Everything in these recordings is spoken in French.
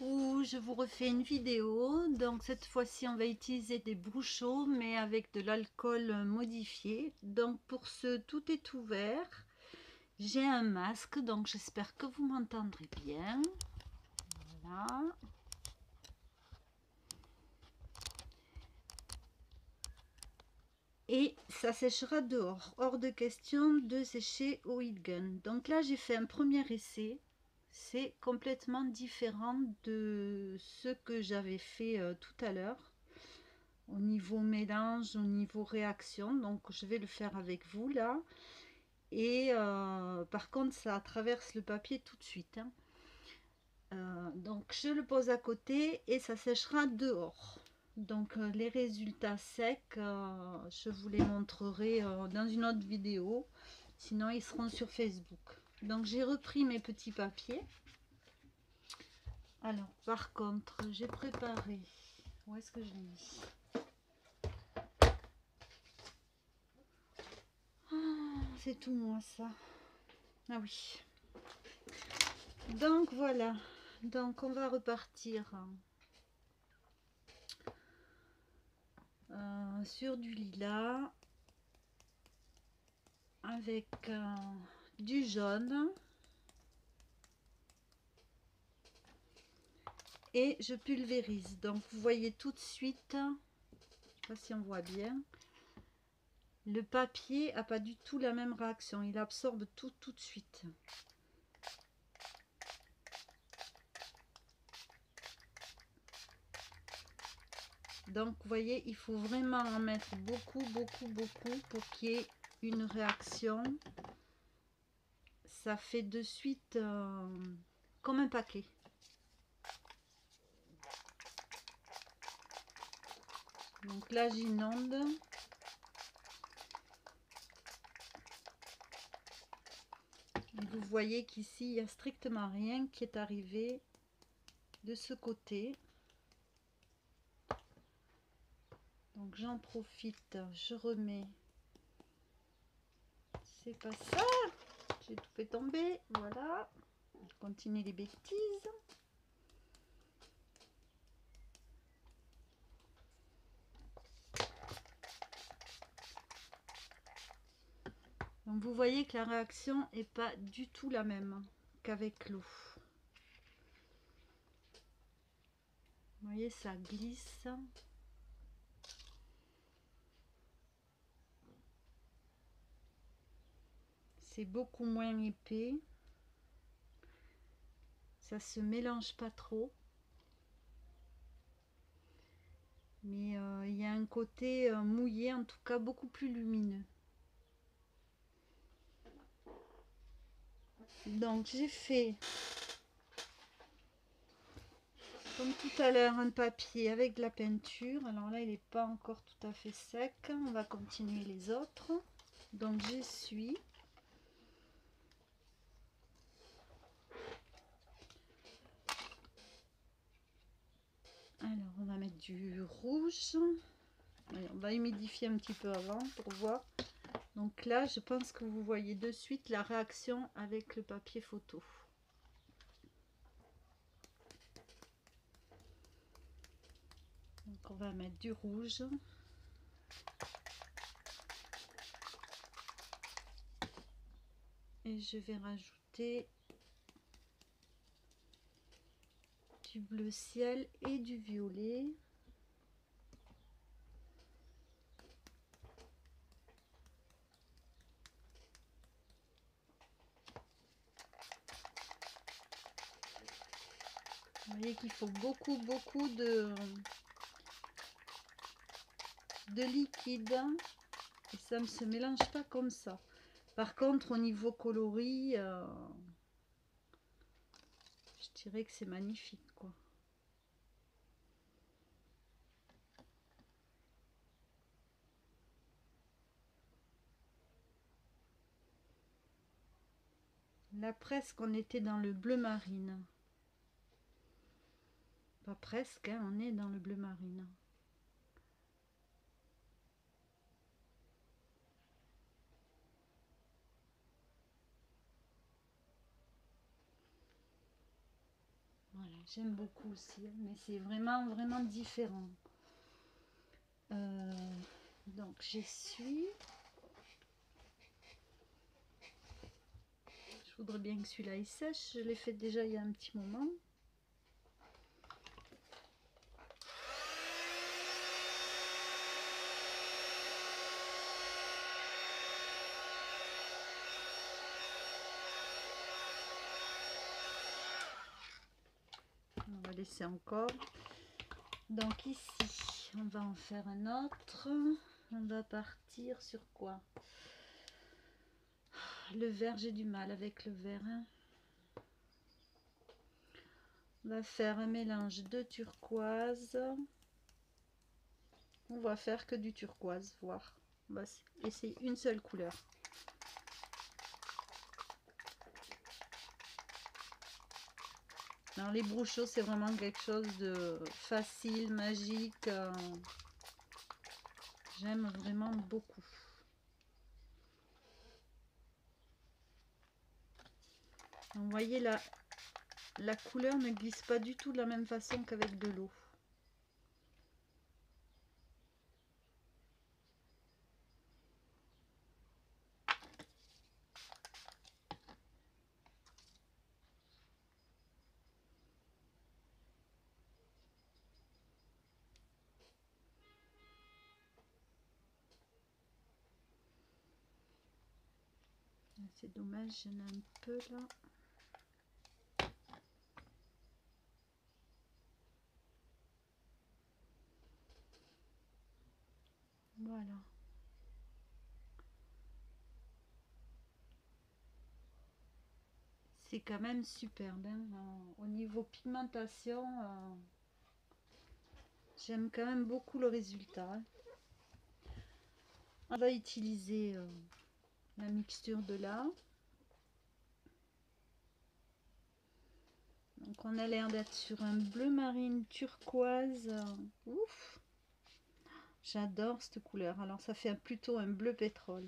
Coucou, je vous refais une vidéo. Donc cette fois-ci on va utiliser des bouchons mais avec de l'alcool modifié. Donc pour ce tout est ouvert, j'ai un masque, donc j'espère que vous m'entendrez bien. Voilà. Et ça séchera dehors, hors de question de sécher au heat gun. Donc là j'ai fait un premier essai. C'est complètement différent de ce que j'avais fait tout à l'heure au niveau mélange, au niveau réaction. Donc je vais le faire avec vous là. Et par contre ça traverse le papier tout de suite, hein. Donc je le pose à côté et ça séchera dehors. Donc les résultats secs, je vous les montrerai dans une autre vidéo. Sinon ils seront sur Facebook. Donc j'ai repris mes petits papiers. Alors par contre j'ai préparé, où est-ce que je l'ai mis? C'est tout moi ça. Ah oui. Donc voilà. Donc on va repartir sur du lilas avec du jaune. Et je pulvérise. Donc vous voyez tout de suite, je sais pas si on voit bien, le papier a pas du tout la même réaction. Il absorbe tout de suite. Donc vous voyez, il faut vraiment en mettre beaucoup pour qu'il y ait une réaction. Ça fait de suite comme un paquet. Donc là j'inonde. Vous voyez qu'ici il n'y a strictement rien qui est arrivé de ce côté. Donc j'en profite, je remets. C'est pas ça, j'ai tout fait tomber. Voilà, je continue les bêtises. Donc vous voyez que la réaction est pas du tout la même qu'avec l'eau. Vous voyez, ça glisse. C'est beaucoup moins épais. Ça se mélange pas trop. Mais il y a un côté mouillé, en tout cas beaucoup plus lumineux. Donc j'ai fait, comme tout à l'heure, un papier avec de la peinture. Alors là il n'est pas encore tout à fait sec. On va continuer les autres. Donc j'essuie. Alors on va mettre du rouge. Allez, on va humidifier un petit peu avant pour voir. Donc là je pense que vous voyez de suite la réaction avec le papier photo. Donc on va mettre du rouge. Et je vais rajouter du bleu ciel et du violet. Vous voyez qu'il faut beaucoup de liquide et ça ne se mélange pas comme ça. Par contre au niveau coloris, je dirais que c'est magnifique quoi. Là presque on était dans le bleu marine. Pas presque, hein, on est dans le bleu marine. Voilà. j'aime beaucoup aussi, hein, mais c'est vraiment, vraiment différent. Donc j'essuie. Je voudrais bien que celui-là il sèche. Je l'ai fait déjà il y a un petit moment. On va laisser encore. Donc ici, on va en faire un autre. On va partir sur quoi? Le vert, j'ai du mal avec le vert. Hein. On va faire un mélange de turquoise. On va faire que du turquoise, voir. On va essayer une seule couleur. Alors les brochos, c'est vraiment quelque chose de facile, magique. J'aime vraiment beaucoup. Vous voyez, la couleur ne glisse pas du tout de la même façon qu'avec de l'eau. C'est dommage, j'en ai un peu là. Voilà. C'est quand même superbe. Hein. Au niveau pigmentation, j'aime quand même beaucoup le résultat. Hein. On va utiliser la mixture de là. Donc on a l'air d'être sur un bleu marine turquoise. Ouf! J'adore cette couleur. Alors ça fait plutôt un bleu pétrole.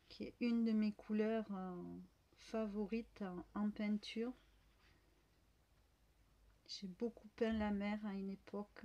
Qui est une de mes couleurs favorites en peinture. J'ai beaucoup peint la mer à une époque.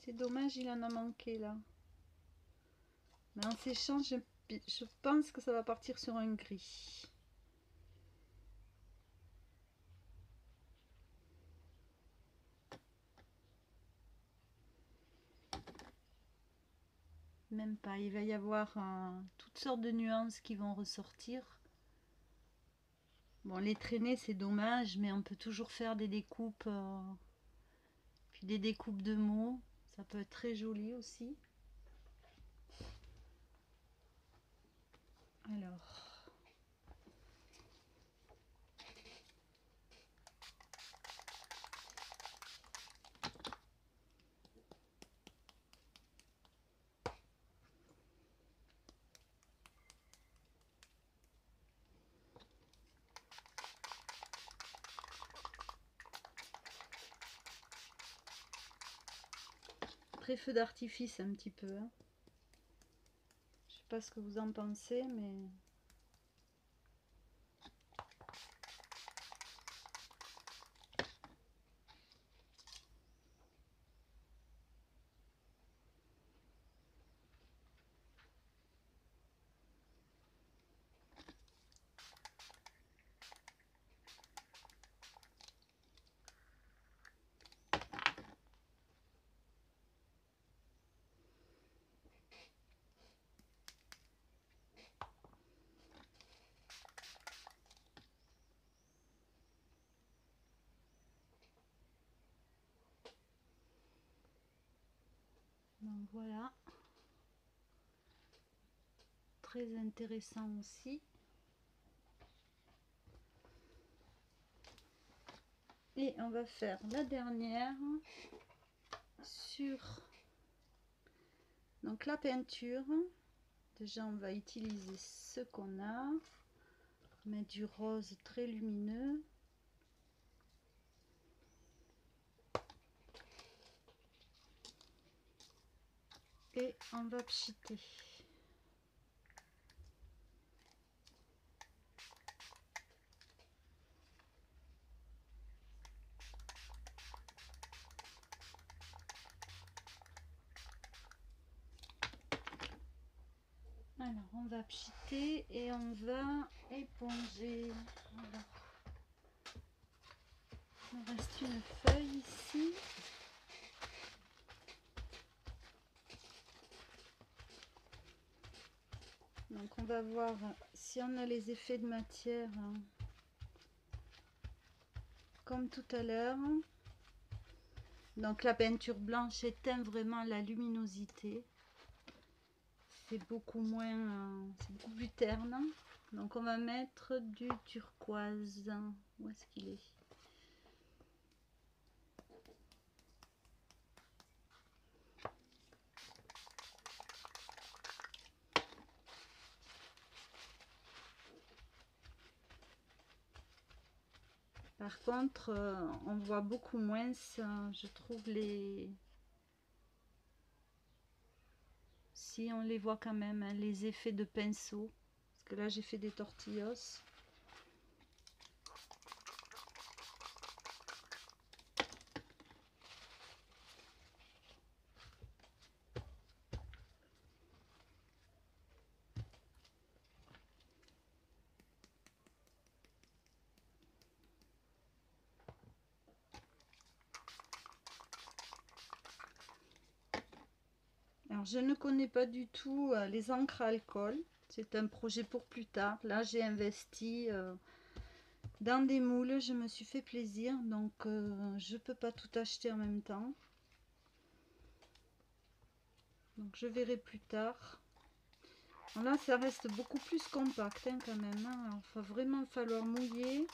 C'est dommage, il en a manqué là. Mais en séchant, je pense que ça va partir sur un gris. Même pas, il va y avoir toutes sortes de nuances qui vont ressortir. Bon, les traînées, c'est dommage, mais on peut toujours faire des découpes, puis des découpes de mots. Ça peut être très joli aussi. Alors... Très feu d'artifice un petit peu. Hein. Je sais pas ce que vous en pensez, mais... Donc voilà. Très intéressant aussi. Et on va faire la dernière sur donc la peinture. Déjà on va utiliser ce qu'on a. mettre du rose très lumineux. Et on va pchiter. Alors on va pchiter et on va éponger. Alors, il me reste une feuille ici. Donc on va voir si on a les effets de matière comme tout à l'heure. Donc la peinture blanche éteint vraiment la luminosité. C'est beaucoup moins, c'est beaucoup plus terne. Donc on va mettre du turquoise. Où est-ce qu'il est? Par contre, on voit beaucoup moins, je trouve, les... Si on les voit quand même, hein, les effets de pinceau. Parce que là, j'ai fait des tortillas. Alors, je ne connais pas du tout les encres à alcool. C'est un projet pour plus tard. Là, j'ai investi dans des moules. Je me suis fait plaisir. Donc, je peux pas tout acheter en même temps. Donc, je verrai plus tard. Alors là, ça reste beaucoup plus compact hein, quand même. Hein. Alors, il va vraiment falloir mouiller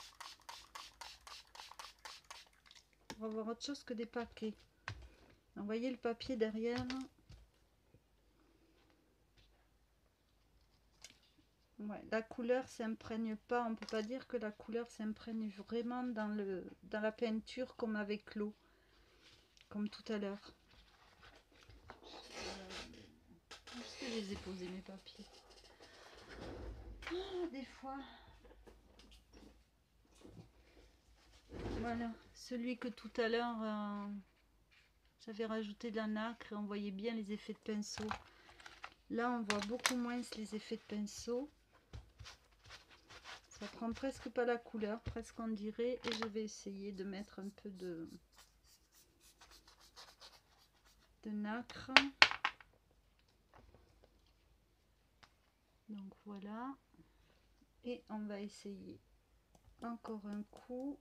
pour avoir autre chose que des paquets. Donc, vous voyez le papier derrière. Ouais, la couleur s'imprègne pas, on peut pas dire que la couleur s'imprègne vraiment dans la peinture comme avec l'eau, comme tout à l'heure. Où est-ce que je les ai posés mes papiers? Ah, des fois. Voilà, celui que tout à l'heure j'avais rajouté de la nacre et on voyait bien les effets de pinceau. Là on voit beaucoup moins les effets de pinceau. Ça prend presque pas la couleur, presque on dirait. Et je vais essayer de mettre un peu de nacre. Donc voilà. Et on va essayer encore un coup.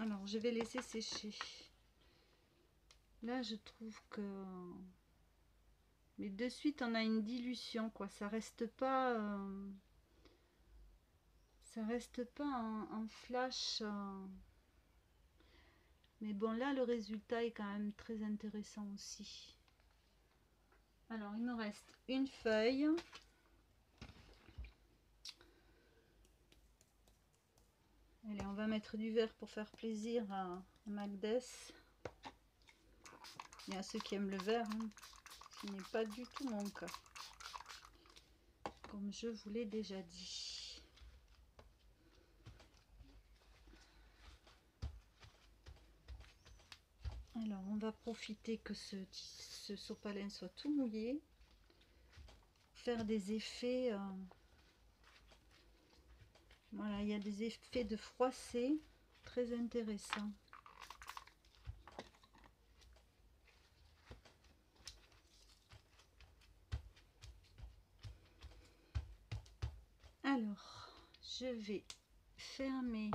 Alors je vais laisser sécher. Là je trouve que... Mais de suite on a une dilution quoi. Ça reste pas... Ça reste pas en flash. Mais bon là le résultat est quand même très intéressant aussi. Alors il me reste une feuille. Allez, on va mettre du vert pour faire plaisir à Magdes. Il y a ceux qui aiment le vert, hein, ce n'est pas du tout mon cas. Comme je vous l'ai déjà dit. Alors, on va profiter que ce sopalin soit tout mouillé. Faire des effets... Voilà, il y a des effets de froissée très intéressants. Alors, je vais fermer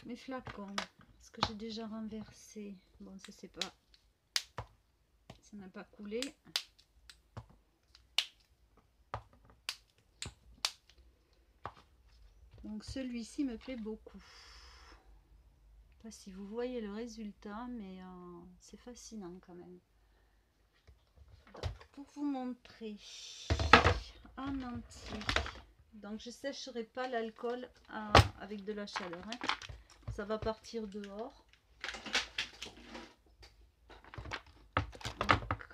mes flacons parce que j'ai déjà renversé. Bon, ça c'est pas, ça n'a pas coulé. Donc celui-ci me plaît beaucoup. Je sais pas si vous voyez le résultat, mais c'est fascinant quand même. Donc, pour vous montrer en entier. Donc je sècherai pas l'alcool avec de la chaleur, hein. Ça va partir dehors. Donc,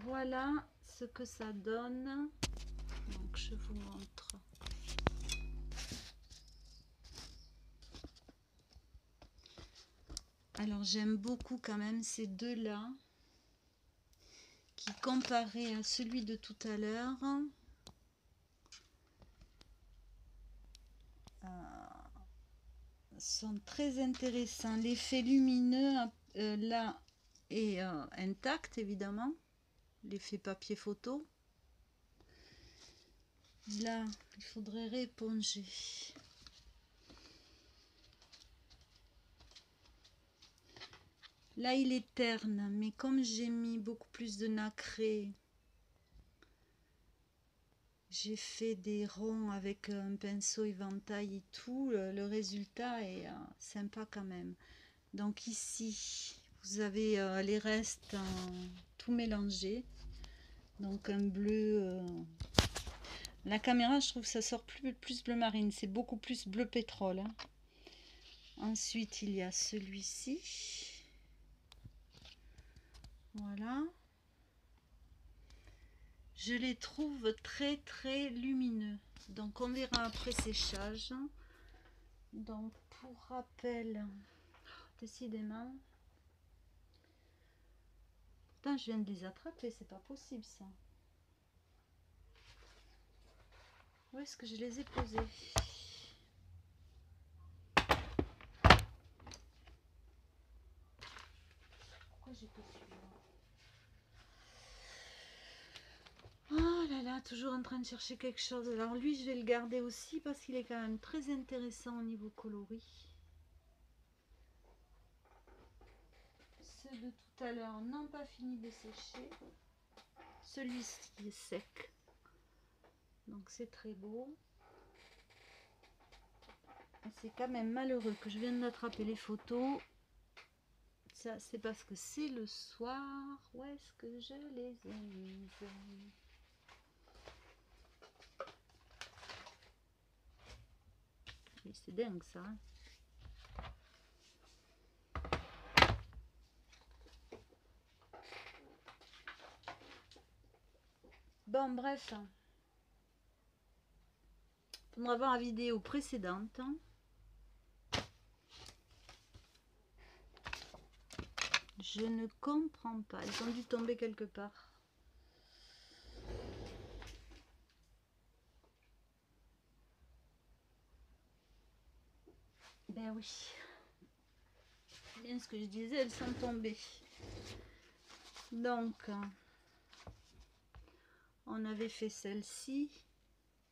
voilà ce que ça donne. Donc je vous montre. Alors j'aime beaucoup quand même ces deux-là, qui comparé à celui de tout à l'heure, sont très intéressants. L'effet lumineux là est intact évidemment, l'effet papier photo. Là il faudrait rééponger. Là il est terne, mais comme j'ai mis beaucoup plus de nacré, j'ai fait des ronds avec un pinceau éventail et tout, le résultat est sympa quand même. Donc ici vous avez les restes tout mélangés, donc un bleu, la caméra je trouve que ça sort plus bleu marine, c'est beaucoup plus bleu pétrole, hein. Ensuite il y a celui-ci, voilà, je les trouve très lumineux, donc on verra après séchage. Donc pour rappel, décidément, pourtant je viens de les attraper, c'est pas possible ça. Où est-ce que je les ai posés? Pourquoi j'ai pas celui-là? Oh là là, toujours en train de chercher quelque chose. Alors lui, je vais le garder aussi parce qu'il est quand même très intéressant au niveau coloris. Ceux de tout à l'heure n'ont pas fini de sécher. Celui-ci est sec. Donc c'est très beau. C'est quand même malheureux que je vienne d'attraper les photos. Ça, c'est parce que c'est le soir. Où est-ce que je les ai mises? C'est dingue ça, hein. Bon, bref. Faudra voir la vidéo précédente. Je ne comprends pas. Elles ont dû tomber quelque part. Ben oui. C'est bien ce que je disais, elles sont tombées. Donc, on avait fait celle-ci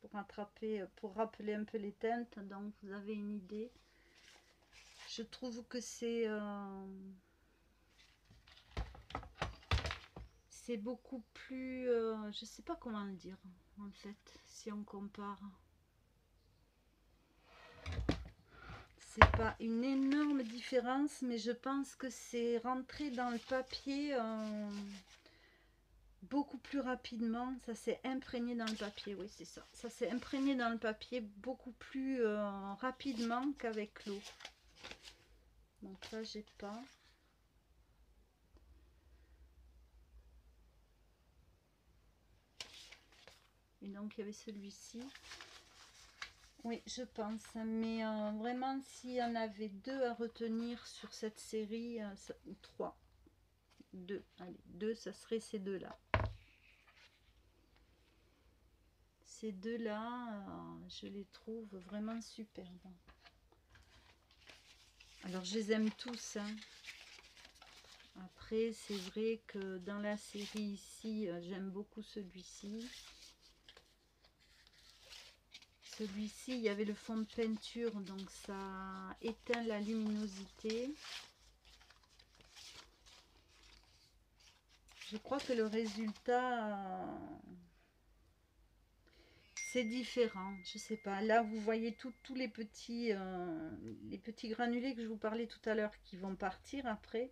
pour attraper, pour rappeler un peu les teintes. Donc, vous avez une idée. Je trouve que c'est beaucoup plus, je sais pas comment le dire en fait, si on compare. C'est pas une énorme différence, mais je pense que c'est rentré dans le papier beaucoup plus rapidement. Ça s'est imprégné dans le papier, oui c'est ça. Ça s'est imprégné dans le papier beaucoup plus rapidement qu'avec l'eau. Donc là j'ai pas. Et donc il y avait celui-ci. Oui, je pense, mais vraiment, s'il y en avait deux à retenir sur cette série, ou trois, deux, allez, deux, ça serait ces deux-là. Ces deux-là, je les trouve vraiment superbes. Alors, je les aime tous, hein. Après, c'est vrai que dans la série ici, j'aime beaucoup celui-ci. Celui-ci, il y avait le fond de peinture, donc ça éteint la luminosité. Je crois que le résultat, c'est différent. Je sais pas. Là, vous voyez tous les petits granulés que je vous parlais tout à l'heure qui vont partir après.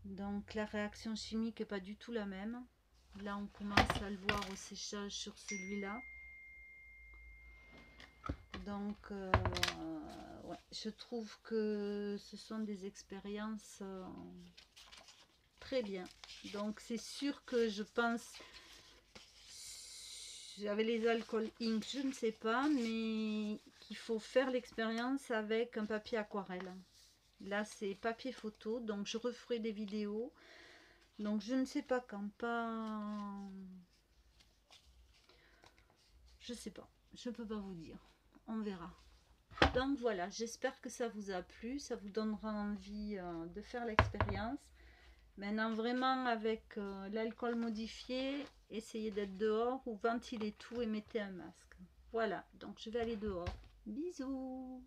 Donc la réaction chimique n'est pas du tout la même. Là on commence à le voir au séchage sur celui-là. Donc ouais, je trouve que ce sont des expériences très bien. Donc c'est sûr que je pense, avec les alcools ink, je ne sais pas, mais qu'il faut faire l'expérience avec un papier aquarelle. Là c'est papier photo, donc je referai des vidéos. Donc je ne sais pas quand, pas... Je sais pas, je peux pas vous dire. On verra. Donc voilà, j'espère que ça vous a plu, ça vous donnera envie de faire l'expérience. Maintenant vraiment avec l'alcool modifié, essayez d'être dehors ou ventilez tout et mettez un masque. Voilà, donc je vais aller dehors. Bisous!